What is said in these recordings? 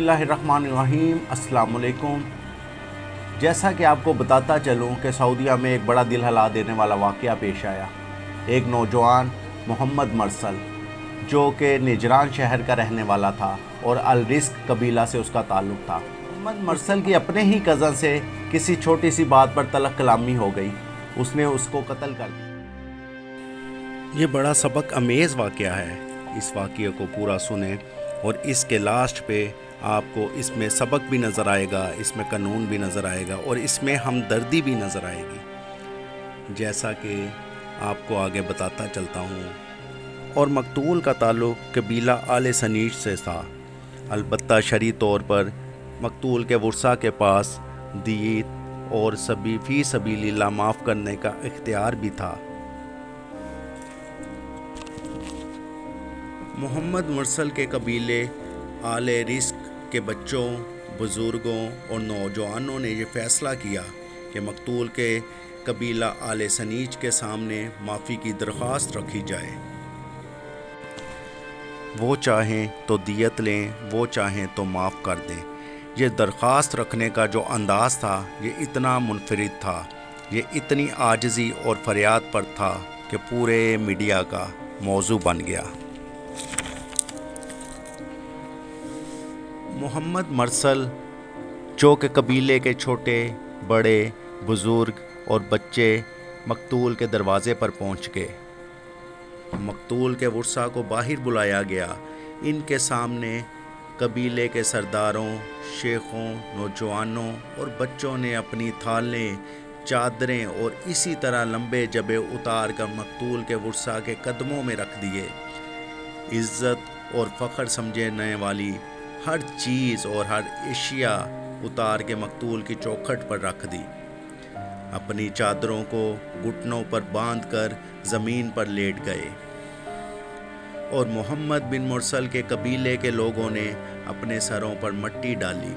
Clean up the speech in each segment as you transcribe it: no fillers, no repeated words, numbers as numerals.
बिस्मिल्लाहिर्रहमानिर्रहीम। अस्सलाम वालेकुम। जैसा कि आपको बताता चलूं कि सऊदीया में एक बड़ा दिल हिला देने वाला वाक़या पेश आया। एक नौजवान मोहम्मद मरसल जो कि निजरान शहर का रहने वाला था और अल रिस्क कबीला से उसका ताल्लुक़ था। मोहम्मद मरसल की अपने ही कज़न से किसी छोटी सी बात पर तलक कलामी हो गई। उसने उसको कत्ल कर दिया। ये बड़ा सबक अमेज़ वाक़या है। इस वाक़ये को पूरा सुने और इसके लास्ट पे आपको इसमें सबक भी नज़र आएगा, इसमें कानून भी नज़र आएगा और इसमें हमदर्दी भी नज़र आएगी, जैसा कि आपको आगे बताता चलता हूँ। और मकतूल का ताल्लुक़ कबीला आले सनीज से था। अलबत्ता शरई तौर पर मकतूल के वर्सा के पास दीयत और फी सबीलिल्लाह माफ़ करने का इख्तियार भी था। मोहम्मद मरसल के कबीले आले रिस्क के बच्चों, बुज़ुर्गों और नौजवानों ने यह फ़ैसला किया कि मकतूल के कबीला आले सनीज के सामने माफ़ी की दरख्वास्त रखी जाए। वो चाहें तो दियत लें, वो चाहें तो माफ़ कर दें। ये दरख्वास्त रखने का जो अंदाज़ था ये इतना मुनफरिद था, ये इतनी आजिज़ी और फरियाद पर था कि पूरे मीडिया का मौजू बन गया। मोहम्मद मरसल जो कि कबीले के छोटे बड़े बुज़ुर्ग और बच्चे मकतूल के दरवाज़े पर पहुंच गए। मकतूल के वर्सा को बाहर बुलाया गया। इनके सामने कबीले के सरदारों, शेखों, नौजवानों और बच्चों ने अपनी थालें, चादरें और इसी तरह लंबे जबे उतार कर मकतूल के वर्सा के कदमों में रख दिए। इज़्ज़त और फ़ख्र समझने वाली हर चीज़ और हर एशिया उतार के मकतूल की चौखट पर रख दी। अपनी चादरों को घुटनों पर बांधकर ज़मीन पर लेट गए और मोहम्मद बिन मुरसल के कबीले के लोगों ने अपने सरों पर मिट्टी डाली।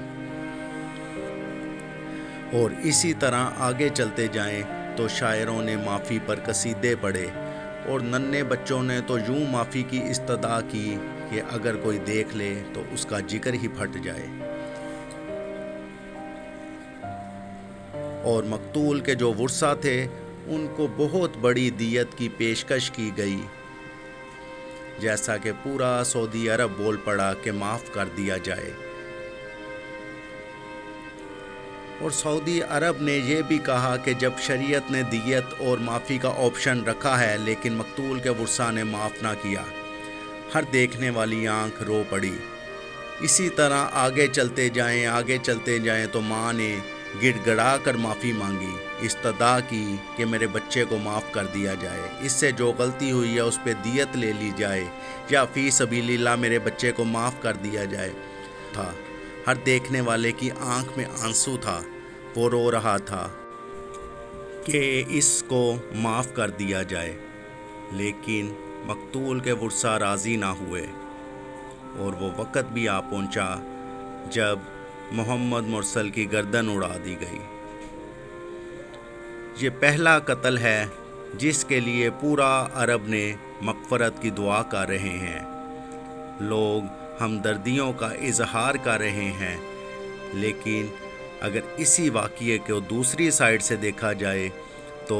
और इसी तरह आगे चलते जाएं तो शायरों ने माफ़ी पर कसीदे पढ़े और नन्हे बच्चों ने तो यूं माफ़ी की इस्तदा की कि अगर कोई देख ले तो उसका जिगर ही फट जाए। और मकतूल के जो वर्सा थे उनको बहुत बड़ी दियत की पेशकश की गई, जैसा कि पूरा सऊदी अरब बोल पड़ा कि माफ़ कर दिया जाए। और सऊदी अरब ने यह भी कहा कि जब शरीयत ने दियत और माफ़ी का ऑप्शन रखा है लेकिन मकतूल के वर्सा ने माफ़ ना किया, हर देखने वाली आंख रो पड़ी। इसी तरह आगे चलते जाएं तो माँ ने गिड़गड़ा कर माफ़ी मांगी, इस्तदा की कि मेरे बच्चे को माफ़ कर दिया जाए, इससे जो गलती हुई है उस पर दियत ले ली जाए या फ़ी सबीलिल्लाह मेरे बच्चे को माफ़ कर दिया जाए। था हर देखने वाले की आंख में आंसू था। वो रो रहा था कि इसको माफ़ कर दिया जाए, लेकिन मकतूल के वर्सा राज़ी ना हुए। और वो वक़्त भी आ पहुंचा जब मोहम्मद मुरसल की गर्दन उड़ा दी गई। ये पहला कत्ल है जिसके लिए पूरा अरब ने मग़फ़रत की दुआ कर रहे हैं। लोग हमदर्दियों का इजहार कर रहे हैं, लेकिन अगर इसी वाक़ये को दूसरी साइड से देखा जाए तो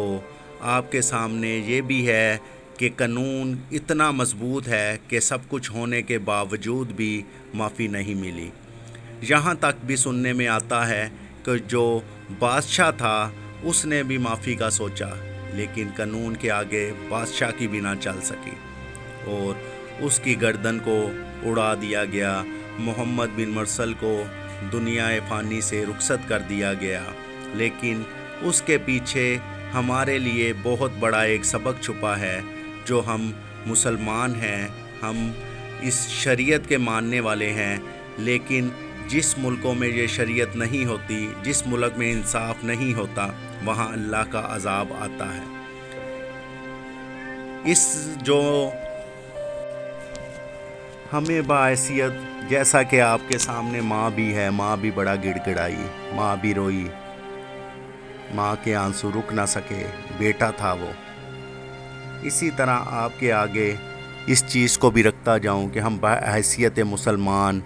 आपके सामने ये भी है कि कानून इतना मजबूत है कि सब कुछ होने के बावजूद भी माफ़ी नहीं मिली। यहाँ तक भी सुनने में आता है कि जो बादशाह था उसने भी माफ़ी का सोचा, लेकिन कानून के आगे बादशाह की भी ना चल सकी और उसकी गर्दन को उड़ा दिया गया। मोहम्मद बिन मुरसल को दुनिया फ़ानी से रुखसत कर दिया गया, लेकिन उसके पीछे हमारे लिए बहुत बड़ा एक सबक छुपा है। जो हम मुसलमान हैं, हम इस शरीयत के मानने वाले हैं, लेकिन जिस मुल्कों में ये शरीयत नहीं होती, जिस मुल्क में इंसाफ नहीं होता, वहाँ अल्लाह का अज़ाब आता है। इस जो हमें बाहैसियत, जैसा कि आपके सामने माँ भी है, माँ भी बड़ा गिड़गिड़ाई, माँ भी रोई, माँ के आंसू रुक ना सके, बेटा था वो। इसी तरह आपके आगे इस चीज़ को भी रखता जाऊं कि हम बाहैसियत मुसलमान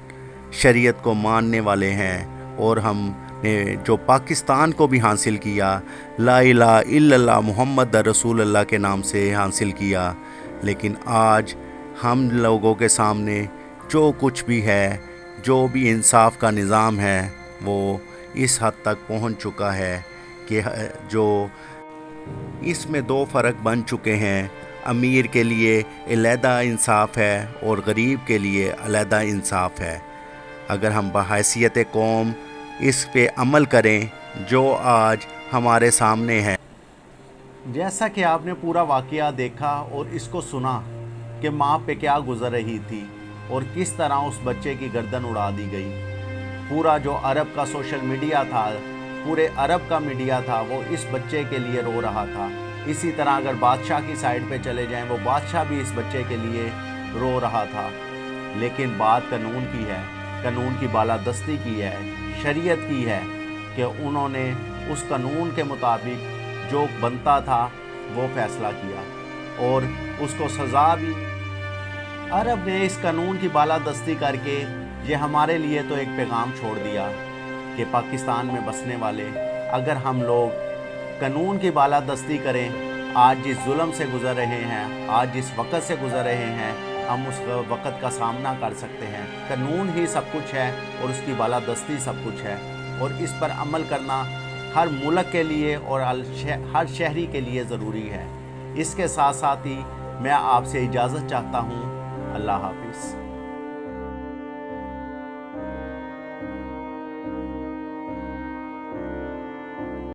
شریعت کو ماننے والے ہیں، اور ہم نے جو پاکستان کو بھی حاصل کیا، لا الہ الا اللہ محمد رسول اللہ کے نام سے حاصل کیا، لیکن آج ہم لوگوں کے سامنے جو کچھ بھی ہے، جو بھی انصاف کا نظام ہے، وہ اس حد تک پہنچ چکا ہے کہ جو اس میں دو فرق بن چکے ہیں۔ امیر کے لیے علیحدہ انصاف ہے اور غریب کے لیے علیحدہ انصاف ہے۔ اگر ہم بحیثیت قوم اس پہ عمل کریں جو آج ہمارے سامنے ہے، جیسا کہ آپ نے پورا واقعہ دیکھا اور اس کو سنا کہ ماں پہ کیا گزر رہی تھی اور کس طرح اس بچے کی گردن اڑا دی گئی۔ پورا جو عرب کا سوشل میڈیا تھا، پورے عرب کا میڈیا تھا، وہ اس بچے کے لیے رو رہا تھا۔ اسی طرح اگر بادشاہ کی سائڈ پہ چلے جائیں، وہ بادشاہ بھی اس بچے کے لیے رو رہا تھا۔ لیکن بات قانون کی ہے، قانون کی بالادستی کی ہے، شریعت کی ہے کہ انہوں نے اس قانون کے مطابق جو بنتا تھا وہ فیصلہ کیا اور اس کو سزا بھی۔ عرب نے اس قانون کی بالادستی کر کے یہ ہمارے لیے تو ایک پیغام چھوڑ دیا کہ پاکستان میں بسنے والے، اگر ہم لوگ قانون کی بالادستی کریں، آج جس ظلم سے گزر رہے ہیں، آج جس وقت سے گزر رہے ہیں، ہم اس وقت کا سامنا کر سکتے ہیں۔ قانون ہی سب کچھ ہے اور اس کی بالادستی سب کچھ ہے، اور اس پر عمل کرنا ہر ملک کے لیے اور ہر شہری کے لیے ضروری ہے۔ اس کے ساتھ ساتھ ہی میں آپ سے اجازت چاہتا ہوں۔ اللہ حافظ۔